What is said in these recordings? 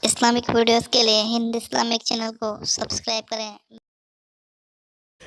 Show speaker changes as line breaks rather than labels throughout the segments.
Islamic videos کے لیے ہند Islamic channel کو سبسکرائب کریں۔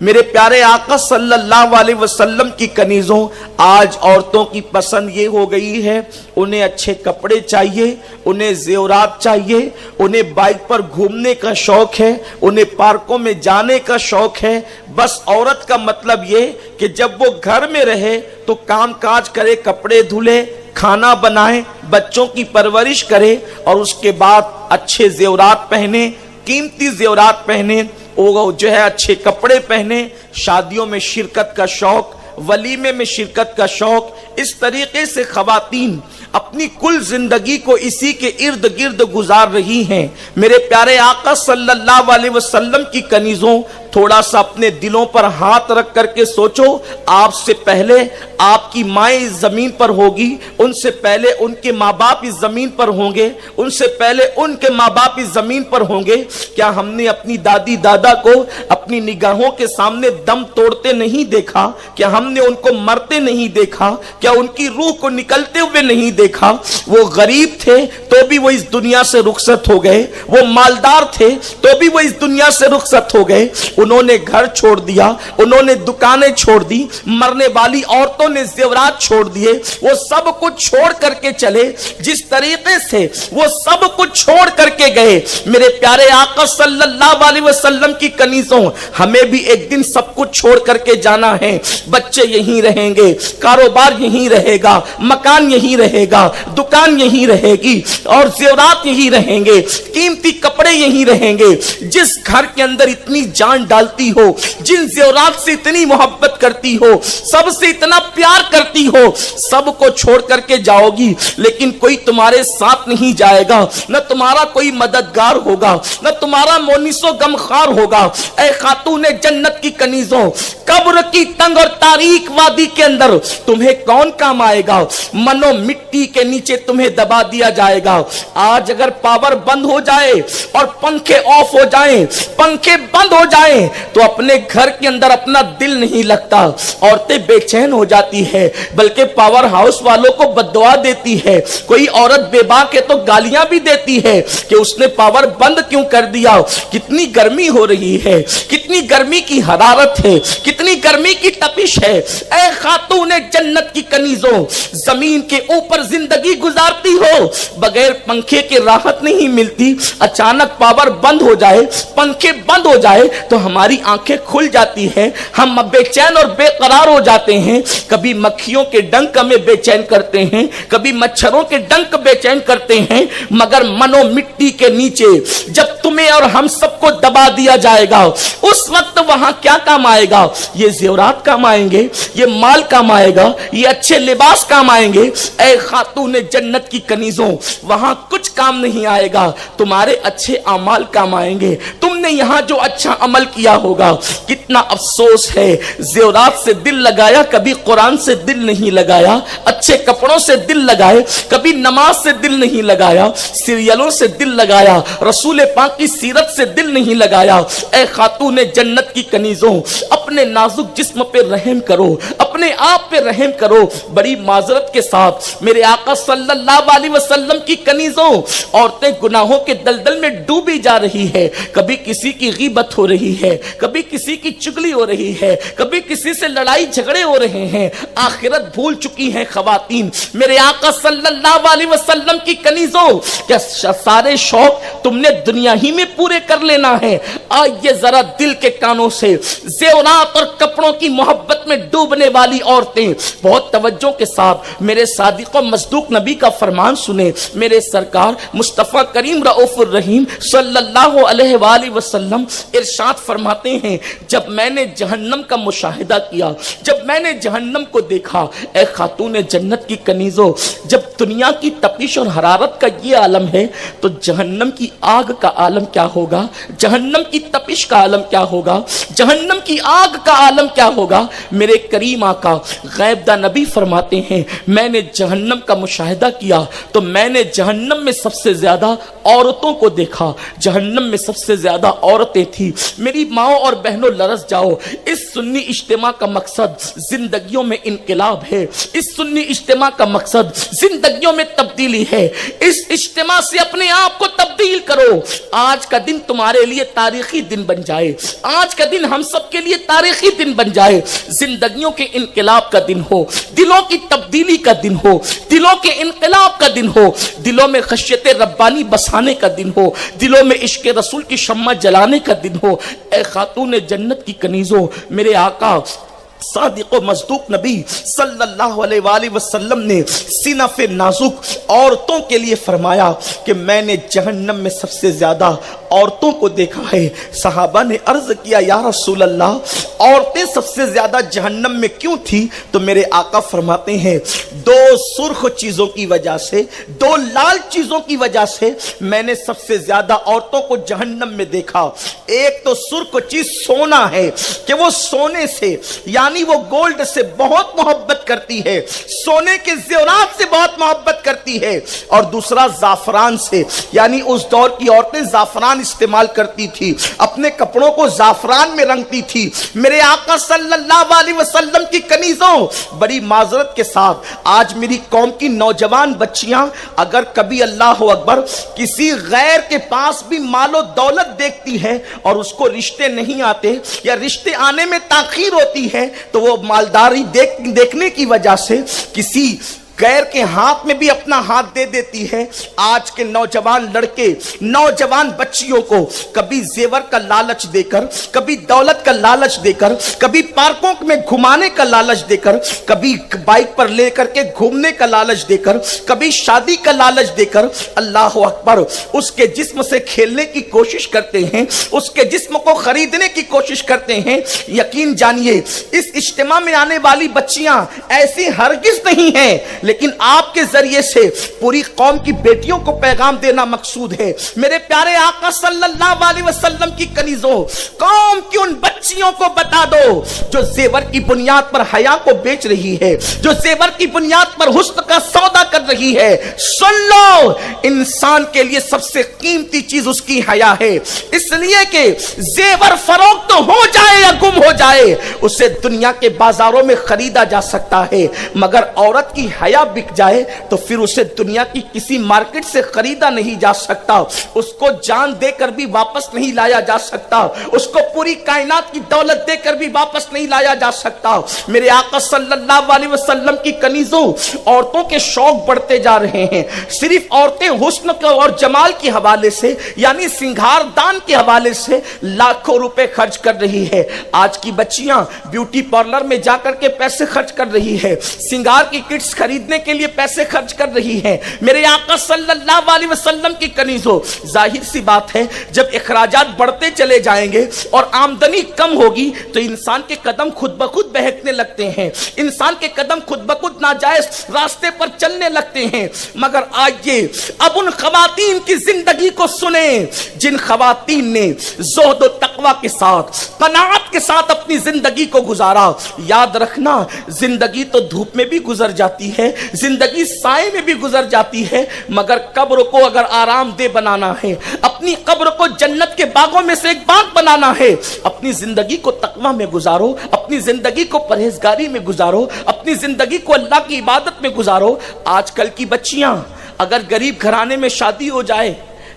میرے پیارے آقا صلی اللہ علیہ وسلم کی کنیزوں، آج عورتوں کی پسند یہ ہو گئی ہے، انہیں اچھے کپڑے چاہیے، انہیں زیورات چاہیے، انہیں بائک پر گھومنے کا شوق ہے، انہیں پارکوں میں جانے کا شوق ہے۔ بس عورت کا مطلب یہ کہ جب وہ گھر میں رہے تو کام کاج کرے، کپڑے دھلے، کھانا بنائے، بچوں کی پرورش کرے، اور اس کے بعد اچھے زیورات پہنے، قیمتی زیورات پہنے، وہ جو ہے اچھے کپڑے پہنے، شادیوں میں شرکت کا شوق، ولیمے میں شرکت کا شوق۔ اس طریقے سے خواتین اپنی کل زندگی کو اسی کے ارد گرد گزار رہی ہیں۔ میرے پیارے آقا صلی اللہ علیہ وسلم کی کنیزوں، تھوڑا سا اپنے دلوں پر ہاتھ رکھ کر کے سوچو، آپ سے پہلے آپ کی مائیں اس زمین پر ہوگی، ان سے پہلے ان کے ماں باپ اس زمین پر ہوں گے، ان سے پہلے ان کے ماں باپ اس زمین پر ہوں گے۔ کیا ہم نے اپنی دادی دادا کو اپنی نگاہوں کے سامنے دم توڑتے نہیں دیکھا؟ کیا ہم نے ان کو مرتے نہیں دیکھا؟ کیا ان کی روح کو نکلتے ہوئے نہیں دیکھا؟ وہ غریب تھے تو بھی وہ اس دنیا سے رخصت ہو گئے، وہ مالدار تھے تو بھی وہ اس دنیا سے رخصت ہو گئے۔ انہوں نے گھر چھوڑ دیا، انہوں نے دکانیں چھوڑ دی، مرنے والی عورتوں نے زیورات چھوڑ دیے، وہ سب کچھ چھوڑ کر کے چلے۔ جس طریقے سے وہ سب کچھ چھوڑ کر کے گئے، میرے پیارے آقا صلی اللہ علیہ وسلم کی کنیزوں، ہمیں بھی ایک دن سب کچھ چھوڑ کر کے جانا ہے۔ بچے یہیں رہیں گے، کاروبار یہیں رہے گا، مکان یہیں رہے گا، دکان یہیں رہے گی، اور زیورات یہیں رہیں گے، قیمتی کپڑے یہیں رہیں گے۔ جس گھر کے اندر اتنی جان ڈالتی ہو، جن زیورات سے اتنی محبت کرتی ہو، سب سے اتنا پیار کرتی ہو، سب کو چھوڑ کر کے جاؤ گی، لیکن کوئی تمہارے ساتھ نہیں جائے گا، نہ تمہارا کوئی مددگار ہوگا، نہ تمہارا مونس و غمخوار ہوگا۔ اے خاتون جنت کی کنیزوں، قبر کی تنگ اور تاریک وادی کے اندر تمہیں کون کام آئے گا؟ منو مٹی کے نیچے تمہیں دبا دیا جائے گا۔ آج اگر پاور بند ہو جائے اور پنکھے آف ہو جائیں، پنکھے بند ہو جائیں، تو اپنے گھر کے اندر اپنا دل نہیں لگتا، عورتیں بے چین ہو جاتی ہے، بلکہ پاور ہاؤس والوں کو بددعا دیتی ہے۔ کوئی عورت بے باک ہے تو گالیاں بھی دیتی ہے کہ اس نے پاور بند کیوں کر دیا۔ کتنی گرمی ہو رہی ہے، کتنی گرمی کی حرارت ہے، کتنی گرمی کی تپش ہے۔ اے خاتون جنت کی کنیزوں، زمین کے اوپر زندگی گزارتی ہو، بغیر پنکھے کے راحت نہیں ملتی۔ اچانک پاور بند ہو جائے، پنکھے بند ہو جائے تو ہماری آنکھیں کھل جاتی ہیں، ہم بے چین اور بے قرار ہو جاتے ہیں۔ کبھی مکھیوں کے ڈنک ہمیں بے چین کرتے ہیں، کبھی مچھروں کے ڈنک بے چین کرتے ہیں، مگر منو مٹی کے نیچے جب تمہیں اور ہم سب کو دبا دیا جائے گا، اس وقت وہاں کیا کام آئے گا؟ یہ زیورات کام آئیں گے، یہ مال کام آئے گا، یہ اچھے لباس کام آئیں گے۔ اے خاتون جنت کی کنیزوں، وہاں کچھ کام نہیں آئے گا، تمہارے اچھے اعمال کام آئیں گے۔ تم نے یہاں جو اچھا عمل کیا ہوگا، کتنا افسوس ہے، زیورات سے دل لگایا، کبھی قرآن سے دل نہیں لگایا، اچھے کپڑوں سے دل لگائے، کبھی نماز سے دل نہیں لگایا، سیریلوں سے دل لگایا، رسول پاک کی سیرت سے دل نہیں لگایا۔ اے خاتون جنت کی کنیزوں، اپنے نازک جسم پہ رحم کرو، اپنے آپ پہ رحم کرو۔ بڑی معذرت کے ساتھ میرے آقا صلی اللہ علیہ وسلم کی کنیزوں، عورتیں گناہوں کے دلدل میں ڈوبی جا رہی ہے، کبھی کسی کی غیبت ہو رہی ہے، کبھی کسی کی چگلی ہو رہی ہے، کبھی کسی سے لڑائی جھگڑے ہو رہے ہیں، آخرت بھول چکی ہیں خواتین۔ میرے آقا صلی اللہ علیہ وسلم کی کنیزوں، کیا سارے شوق تم نے دنیا ہی میں پورے کر لینا ہے؟ آئیے ذرا دل کے کانوں سے زیورات اور کپڑوں کی محبت میں ڈوبنے والی عورتیں بہت توجہ کے ساتھ میرے صادق و مصدوق نبی کا فرمان سنیں۔ میرے سرکار مصطفیٰ کریم رؤوف الرحیم صلی اللہ علیہ وآلہ وسلم ارشاد فرماتے ہیں، جب میں نے جہنم کا مشاہدہ کیا، جب میں نے جہنم کو دیکھا، اے خاتون جنت کی کنیزوں، جب دنیا کی تپش اور حرارت کا یہ عالم ہے تو جہنم کی آگ کا عالم کیا ہوگا؟ جہنم کی تپش کا عالم کیا ہوگا؟ جہنم کی آگ کا عالم کیا ہوگا؟ میرے کریم آقا غیب دا نبی فرماتے ہیں، میں نے جہنم کا مشاہدہ کیا تو میں نے جہنم میں سب سے زیادہ عورتوں کو دیکھا، جہنم میں سب سے زیادہ عورتیں تھیں۔ میری ماں اور بہنوں لرز جاؤ، اس سنی اجتماع کا مقصد زندگیوں میں انقلاب ہے، اس سنی اجتماع کا مقصد زندگیوں میں تبدیلی ہے. اس اجتماع سے اپنے آپ کو تبدیل کرو. آج کا دن تمہارے لیے تاریخی دن بن جائے. آج کا دن ہم سب کے لیے تاریخی دن بن جائے. زندگیوں کے انقلاب کا دن ہو, دلوں کی تبدیلی کا دن ہو, دلوں کے انقلاب کا دن ہو, دلوں میں خشیت ربانی بسانے کا دن ہو, دلوں میں عشق رسول کی شمع جلانے کا دن ہو. اے خاتون جنت کی کنیزوں, میرے آقا صادق و مصدوق نبی صلی اللہ علیہ وآلہ وسلم نے صنف نازک عورتوں کے لیے فرمایا کہ میں نے جہنم میں سب سے زیادہ عورتوں کو دیکھا ہے. صحابہ نے عرض کیا یا رسول اللہ, عورتیں سب سے زیادہ جہنم میں کیوں تھی؟ تو میرے آقا فرماتے ہیں دو سرخ چیزوں کی وجہ سے, دو لال چیزوں کی وجہ سے میں نے سب سے زیادہ عورتوں کو جہنم میں دیکھا. ایک تو سرخ چیز سونا ہے کہ وہ سونے سے یعنی وہ گولڈ سے بہت محبت کرتی ہے, سونے کے زیورات سے بہت محبت کرتی ہے. اور دوسرا زعفران سے, یعنی اس دور کی عورتیں زعفران استعمال کرتی تھی, اپنے کپڑوں کو زعفران میں رنگتی تھی. میرے آقا صلی اللہ علیہ وسلم کی کنیزوں, بڑی معذرت کے ساتھ آج میری قوم کی نوجوان بچیاں اگر کبھی اللہ اکبر کسی غیر کے پاس بھی مال و دولت دیکھتی ہے اور اس کو رشتے نہیں آتے یا رشتے آنے میں تاخیر ہوتی ہے تو وہ مالداری دیکھنے کی وجہ سے کسی غیر کے ہاتھ میں بھی اپنا ہاتھ دے دیتی ہے. آج کے نوجوان لڑکے, نوجوان بچیوں کو کبھی زیور کا لالچ دے کر, کبھی دولت کا لالچ دے کر, کبھی پارکوں میں گھمانے کا لالچ دے کر, کبھی بائک پر لے کر کے گھومنے کا لالچ دے کر, کبھی شادی کا لالچ دے کر اللہ اکبر اس کے جسم سے کھیلنے کی کوشش کرتے ہیں, اس کے جسم کو خریدنے کی کوشش کرتے ہیں. یقین جانیے اس اجتماع میں آنے والی بچیاں ایسی ہرگز نہیں ہیں, لیکن آپ کے ذریعے سے پوری قوم کی بیٹیوں کو پیغام دینا مقصود ہے. میرے پیارے آقا صلی اللہ علیہ وسلم کی کنیزوں, قوم کی ان بچیوں کو بتا دو جو زیور کی بنیاد پر حیا کو بیچ رہی ہے, جو زیور کی بنیاد پر حسن کا سودا کر رہی ہے. سن لو, انسان کے لیے سب سے قیمتی چیز اس کی حیا ہے, اس لیے کہ زیور فروخت ہو جائے یا گم ہو جائے اسے دنیا کے بازاروں میں خریدا جا سکتا ہے, مگر عورت کی حیا بک جائے تو پھر اسے دنیا کی کسی مارکیٹ سے خریدا نہیں جا سکتا, اس کو جان دے کر بھی واپس نہیں لایا جا سکتا, اس کو پوری کائنات کی دولت دے کر بھی واپس نہیں لایا جا سکتا. میرے آقا صلی اللہ علیہ وسلم کی کنیزوں, عورتوں کے شوق بڑھتے جا رہے ہیں. صرف عورتیں حسن اور جمال کے حوالے سے یعنی سنگھار دان کے حوالے سے لاکھوں روپے خرچ کر رہی ہے. آج کی بچیاں بیوٹی پارلر میں جا کر کے پیسے خرچ کر رہی ہے, سنگھار کی کٹس خریدنے کے لیے پیسے خرچ کر رہی ہیں. میرے آقا صلی اللہ علیہ وسلم کی کنیزوں, ظاہر سی بات ہے جب اخراجات بڑھتے چلے جائیں گے اور آمدنی کم ہوگی تو انسان کے قدم خود بخود بہکنے لگتے ہیں, انسان کے قدم خود بخود ناجائز راستے پر چلنے لگتے ہیں. مگر آئیے اب ان خواتین کی زندگی کو سنیں جن خواتین نے زہد و تقوی کے ساتھ, قناعت کے ساتھ اپنی زندگی کو گزارا. یاد رکھنا, زندگی تو دھوپ میں بھی گزر جاتی ہے, زندگی سائے میں بھی گزر جاتی ہے, مگر قبر کو اگر آرام دہ بنانا ہے, اپنی قبر کو جنت کے باغوں میں سے ایک باغ بنانا ہے, اپنی زندگی کو تقوی میں گزارو, اپنی زندگی کو پرہیزگاری میں گزارو, اپنی زندگی کو اللہ کی عبادت میں گزارو. آج کل کی بچیاں اگر غریب گھرانے میں شادی ہو جائے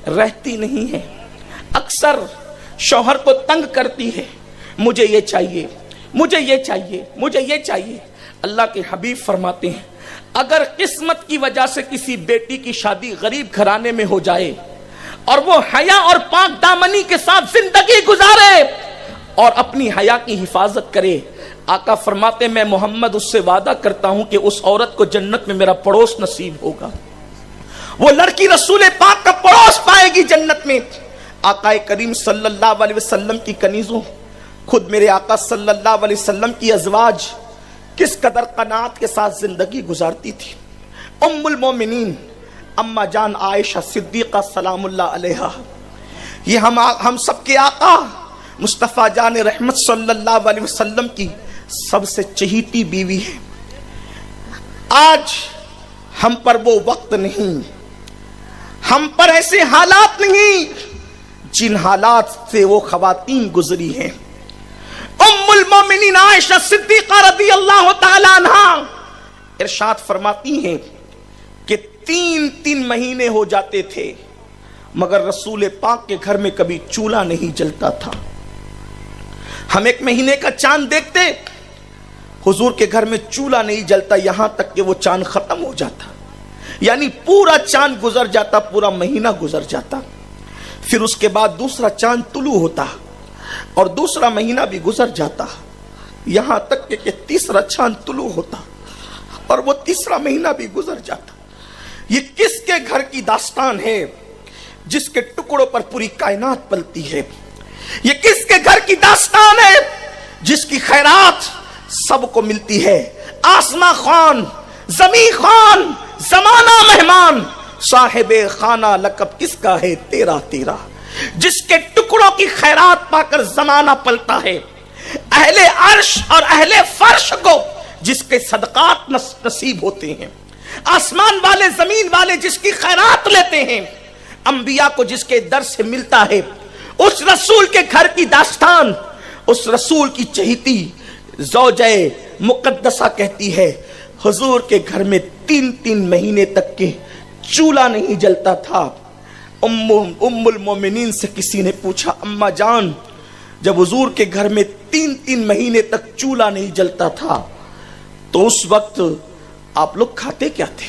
رہتی نہیں ہے, اکثر شوہر کو تنگ کرتی ہے, مجھے یہ چاہیے, مجھے یہ چاہیے, مجھے یہ چاہیے. اللہ کے حبیب فرماتے ہیں اگر قسمت کی وجہ سے کسی بیٹی کی شادی غریب گھرانے میں ہو جائے اور وہ حیا اور پاک دامنی کے ساتھ زندگی گزارے اور اپنی حیا کی حفاظت کرے, آقا فرماتے میں محمد اس سے وعدہ کرتا ہوں کہ اس عورت کو جنت میں میرا پڑوس نصیب ہوگا. وہ لڑکی رسول پاک کا پڑوس پائے گی جنت میں. آقا کریم صلی اللہ علیہ وسلم کی کنیزوں, خود میرے آقا صلی اللہ علیہ وسلم کی ازواج کس قدر قناعت کے ساتھ زندگی گزارتی تھی. ام المومنین اما جان عائشہ صدیقہ سلام اللہ علیہا, یہ ہم سب کے آقا مصطفیٰ جان رحمت صلی اللہ علیہ وسلم کی سب سے چہیتی بیوی ہے. آج ہم پر وہ وقت نہیں, ہم پر ایسے حالات نہیں جن حالات سے وہ خواتین گزری ہیں. ام المومنین عائشہ صدیقہ رضی اللہ تعالی عنہا ارشاد فرماتی ہیں کہ 3 مہینے ہو جاتے تھے مگر رسول پاک کے گھر میں کبھی چولہا نہیں جلتا تھا. ہم 1 مہینے کا چاند دیکھتے، حضور کے گھر میں چولہا نہیں جلتا یہاں تک کہ وہ چاند ختم ہو جاتا، یعنی پورا چاند گزر جاتا، پورا مہینہ گزر جاتا. پھر اس کے بعد دوسرا چاند طلوع ہوتا اور دوسرا مہینہ بھی گزر جاتا، یہاں تک کہ تیسرا چاند طلوع ہوتا اور وہ تیسرا مہینہ بھی گزر جاتا. یہ کس کے گھر کی داستان ہے جس کے ٹکڑوں پر پوری کائنات پلتی ہے؟ یہ کس کے گھر کی داستان ہے جس کی خیرات سب کو ملتی ہے؟ آسماں خان، زمین خان، زمانہ مہمان، صاحب خانہ لقب کس کا ہے؟ تیرا تیرا. جس کے ٹکڑوں کی خیرات پا کر زمانہ پلتا ہے، اہل عرش اور اہل فرش کو جس کے صدقات نصیب ہوتے ہیں، آسمان والے زمین والے جس کی خیرات لیتے ہیں، انبیاء کو جس کے در سے ملتا ہے، اس رسول کے گھر کی داستان. اس رسول کی چہیتی زوجہ مقدسہ کہتی ہے حضور کے گھر میں 3 مہینے تک کے چولہا نہیں جلتا تھا. ام المومنین سے کسی نے پوچھا، اماں جان جب حضور کے گھر میں 3 مہینے تک چولہا نہیں جلتا تھا تو اس وقت آپ لوگ کھاتے کیا تھے؟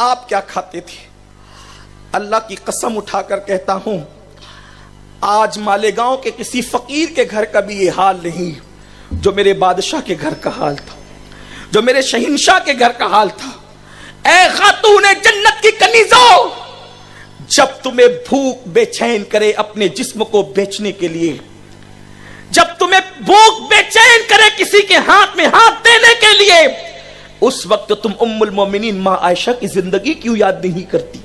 آپ کیا کھاتے تھے؟ اللہ کی قسم اٹھا کر کہتا ہوں آج مالیگاؤں کے کسی فقیر کے گھر کا بھی یہ حال نہیں جو میرے بادشاہ کے گھر کا حال تھا، جو میرے شہنشاہ کے گھر کا حال تھا. اے خاتون جنت کی کنیزوں، جب تمہیں بھوک بے چین کرے اپنے جسم کو بیچنے کے لیے، جب تمہیں بھوک بے چین کرے کسی کے ہاتھ میں ہاتھ دینے کے لیے، اس وقت تم ام المومنین ماں عائشہ کی زندگی کیوں یاد نہیں کرتی؟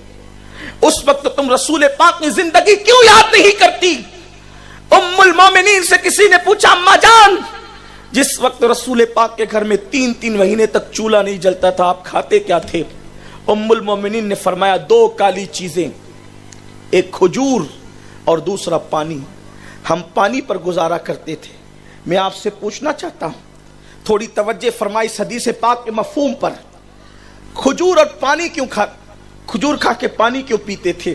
اس وقت تم رسول پاک کی زندگی کیوں یاد نہیں کرتی؟ ام المومنین سے کسی نے پوچھا، اماں جان جس وقت رسول پاک کے گھر میں 3 مہینے تک چولہا نہیں جلتا تھا آپ کھاتے کیا تھے؟ ام المومنین نے فرمایا 2 کالی چیزیں، ایک کھجور اور دوسرا پانی. ہم پانی پر گزارا کرتے تھے. میں آپ سے پوچھنا چاہتا ہوں، تھوڑی توجہ فرمائی اس حدیث پاک کے مفہوم پر. کھجور اور پانی کیوں کھجور کھا کے پانی کیوں پیتے تھے؟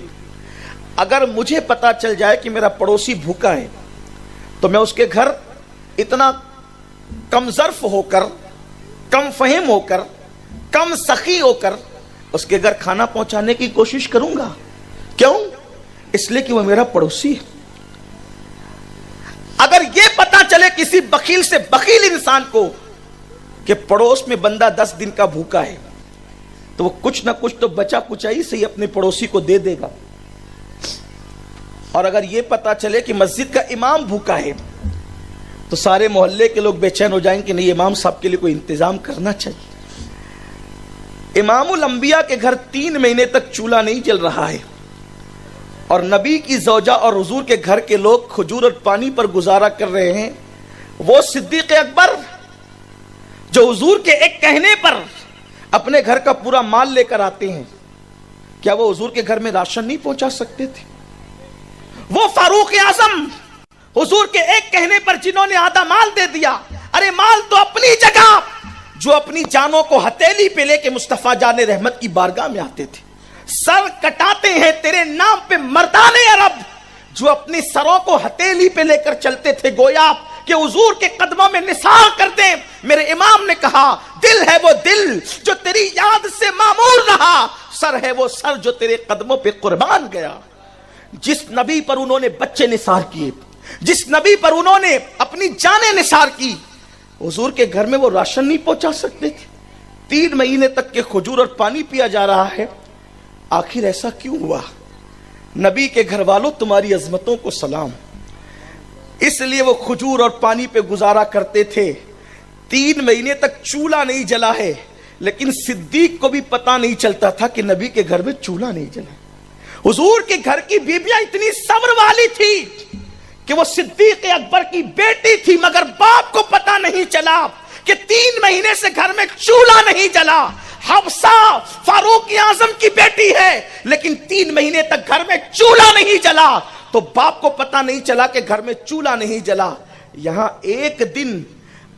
اگر مجھے پتا چل جائے کہ میرا پڑوسی بھوکا ہے تو میں اس کے گھر اتنا کم ظرف ہو کر، کم فہم ہو کر، کم سخی ہو کر اس کے گھر کھانا پہنچانے کی کوشش کروں گا. کیوں؟ اس لیے کہ وہ میرا پڑوسی ہے. اگر یہ پتا چلے کسی بخیل سے بخیل انسان کو کہ پڑوس میں بندہ 10 دن کا بھوکا ہے تو وہ کچھ نہ کچھ تو بچا کچائی سے ہی اپنے پڑوسی کو دے دے گا. اور اگر یہ پتا چلے کہ مسجد کا امام بھوکا ہے تو سارے محلے کے لوگ بے چین ہو جائیں کہ نہیں امام صاحب کے لیے کوئی انتظام کرنا چاہیے. امام الانبیاء کے گھر 3 مہینے تک چولہا نہیں جل رہا ہے اور نبی کی زوجہ اور حضور کے گھر کے لوگ کھجور اور پانی پر گزارا کر رہے ہیں. وہ صدیق اکبر جو حضور کے ایک کہنے پر اپنے گھر کا پورا مال لے کر آتے ہیں، کیا وہ حضور کے گھر میں راشن نہیں پہنچا سکتے تھے؟ وہ فاروق اعظم حضور کے ایک کہنے پر جنہوں نے آدھا مال دے دیا، ارے مال تو اپنی جگہ، جو اپنی جانوں کو ہتھیلی پہ لے کے مصطفیٰ جان رحمت کی بارگاہ میں آتے تھے. سر کٹاتے ہیں تیرے نام پہ مردان عرب، جو اپنی سروں کو ہتھیلی پہ لے کر چلتے تھے گویا کہ حضور کے قدموں میں نثار کر دیں. میرے امام نے کہا دل ہے وہ دل جو تیری یاد سے معمور رہا، سر ہے وہ سر جو تیرے قدموں پہ قربان گیا. جس نبی پر انہوں نے بچے نثار کیے، جس نبی پر انہوں نے اپنی جانیں نثار کی، حضور کے گھر میں وہ راشن نہیں پہنچا سکتے تھے. 3 مہینے تک کے کھجور اور پانی پیا جا رہا ہے. آخر ایسا کیوں ہوا؟ نبی کے گھر والوں تمہاری عظمتوں کو سلام. اس لیے وہ کھجور اور پانی پہ گزارا کرتے تھے. 3 مہینے تک چولہا نہیں جلا ہے، لیکن صدیق کو بھی پتا نہیں چلتا تھا کہ نبی کے گھر میں چولہا نہیں جلا. حضور کے گھر کی بیویاں اتنی صبر والی تھی کہ وہ صدیق اکبر کی بیٹی تھی، مگر باپ کو پتا نہیں چلا کہ 3 مہینے سے گھر میں چولہا نہیں جلا. حفصہ فاروق اعظم کی بیٹی ہے لیکن 3 مہینے تک گھر میں چولہا نہیں جلا، تو باپ کو پتا نہیں چلا کہ گھر میں چولہا نہیں جلا. یہاں ایک دن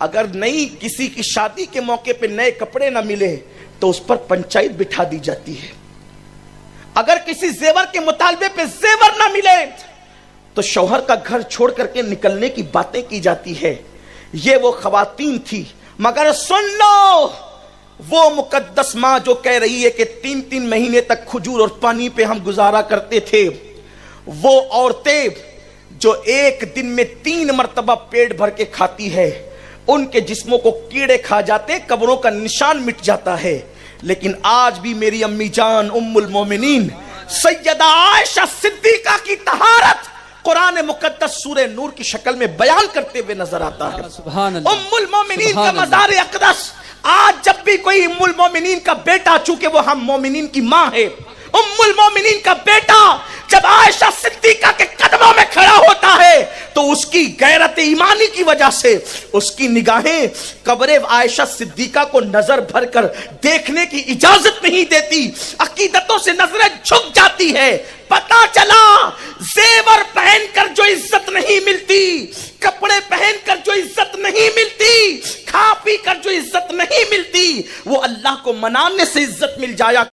اگر نئی کسی کی شادی کے موقع پہ نئے کپڑے نہ ملے تو اس پر پنچایت بٹھا دی جاتی ہے. اگر کسی زیور کے مطالبے پہ زیور نہ ملے تو شوہر کا گھر چھوڑ کر کے نکلنے کی باتیں کی جاتی ہے. یہ وہ خواتین تھی. مگر سن لو، وہ مقدس ماں جو کہہ رہی ہے کہ 3 مہینے تک کھجور اور پانی پہ ہم گزارا کرتے تھے، وہ عورتیں جو ایک دن میں 3 مرتبہ پیٹ بھر کے کھاتی ہے، ان کے جسموں کو کیڑے کھا جاتے، قبروں کا نشان مٹ جاتا ہے. لیکن آج بھی میری امی جان ام المومنین سیدہ عائشہ صدیقہ کی طہارت قرآن مقدس سورہ نور کی شکل میں بیان کرتے ہوئے نظر آتا ہے. ام المومنین کا مزار اقدس آج جب بھی کوئی ام المومنین کا بیٹا، چونکہ وہ ہم مومنین کی ماں ہے، ام المومنین کا بیٹا جب عائشہ صدیقہ کے قدموں میں کھڑا ہوتا ہے تو اس کی غیرت ایمانی کی وجہ سے اس کی نگاہیں قبر عائشہ صدیقہ کو نظر بھر کر دیکھنے کی اجازت نہیں دیتی. عقیدتوں سے نظریں جھک جاتی ہے. پتا چلا زیور پہن کر جو عزت نہیں ملتی، کپڑے پہن کر جو عزت نہیں ملتی، کھا پی کر جو عزت نہیں ملتی، وہ اللہ کو منانے سے عزت مل جایا